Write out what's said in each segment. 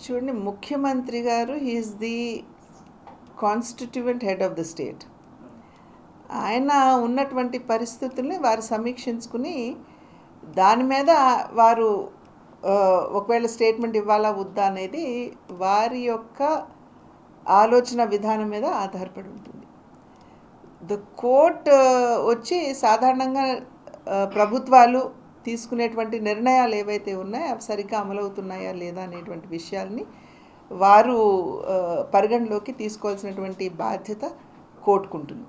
చూడండి, ముఖ్యమంత్రి గారు he is the constituent head of the state. ఆయన ఉన్నటువంటి పరిస్థితుల్ని వారు సమీక్షించుకుని దాని మీద వారు ఒకవేళ స్టేట్మెంట్ ఇవ్వాలా వద్దా అనేది వారి యొక్క ఆలోచన విధానం మీద ఆధారపడి ఉంటుంది. ద కోర్ట్ వచ్చి సాధారణంగా ప్రభుత్వాలు తీసుకునేటువంటి నిర్ణయాలు ఏవైతే ఉన్నాయో అవి సరిగ్గా అమలవుతున్నాయా లేదా అనేటువంటి విషయాల్ని వారు పరిగణలోకి తీసుకోవాల్సినటువంటి బాధ్యత కోర్టుకుంటుంది.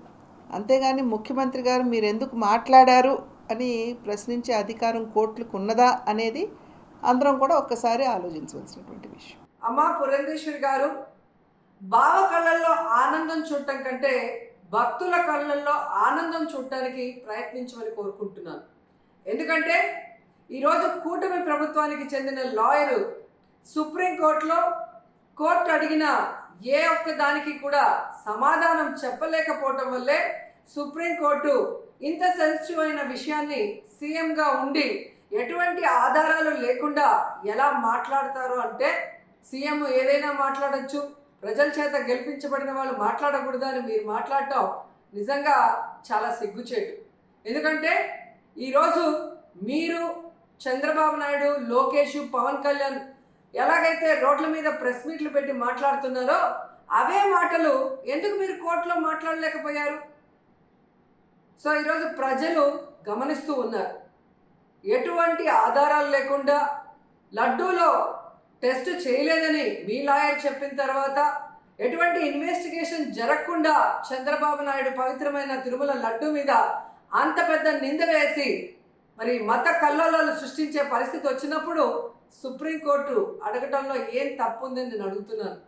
అంతేగాని ముఖ్యమంత్రి గారు మీరు ఎందుకు మాట్లాడారు అని ప్రశ్నించే అధికారం కోర్టులకు ఉన్నదా అనేది అందరం కూడా ఒక్కసారి ఆలోచించవలసినటువంటి విషయం. అమ్మా పురంధేశ్వరి గారు, బావ కళ్ళల్లో ఆనందం చూడటం కంటే భక్తుల కళ్ళల్లో ఆనందం చూడటానికి ప్రయత్నించమని కోరుకుంటున్నాను. ఎందుకంటే ఈరోజు కూటమి ప్రభుత్వానికి చెందిన లాయరు సుప్రీంకోర్టులో కోర్టు అడిగిన ఏ ఒక్క దానికి కూడా సమాధానం చెప్పలేకపోవటం వల్లే సుప్రీంకోర్టు ఇంత సెన్సిటివ్ అయిన విషయాన్ని సీఎంగా ఉండి ఎటువంటి ఆధారాలు లేకుండా ఎలా మాట్లాడతారు అంటే, సీఎం ఏదైనా మాట్లాడచ్చు, ప్రజల చేత గెలిపించబడిన వాళ్ళు మాట్లాడకూడదు అని మీరు మాట్లాడటం నిజంగా చాలా సిగ్గుచేటు. ఎందుకంటే ఈరోజు మీరు చంద్రబాబు నాయుడు, లోకేష్, పవన్ కళ్యాణ్ ఎలాగైతే రోడ్ల మీద ప్రెస్ మీట్లు పెట్టి మాట్లాడుతున్నారో అవే మాటలు ఎందుకు మీరు కోర్టులో మాట్లాడలేకపోయారు? సో ఈరోజు ప్రజలు గమనిస్తూ ఉన్నారు. ఎటువంటి ఆధారాలు లేకుండా లడ్డూలో టెస్ట్ చేయలేదని మీ లాయర్ చెప్పిన తర్వాత, ఎటువంటి ఇన్వెస్టిగేషన్ జరగకుండా చంద్రబాబు నాయుడు పవిత్రమైన తిరుమల లడ్డూ మీద అంత పెద్ద నింద వేసి మరి మత కల్లోలాలు సృష్టించే పరిస్థితి వచ్చినప్పుడు సుప్రీంకోర్టు అడగటంలో ఏం తప్పు ఉందని నేను అడుగుతున్నాను.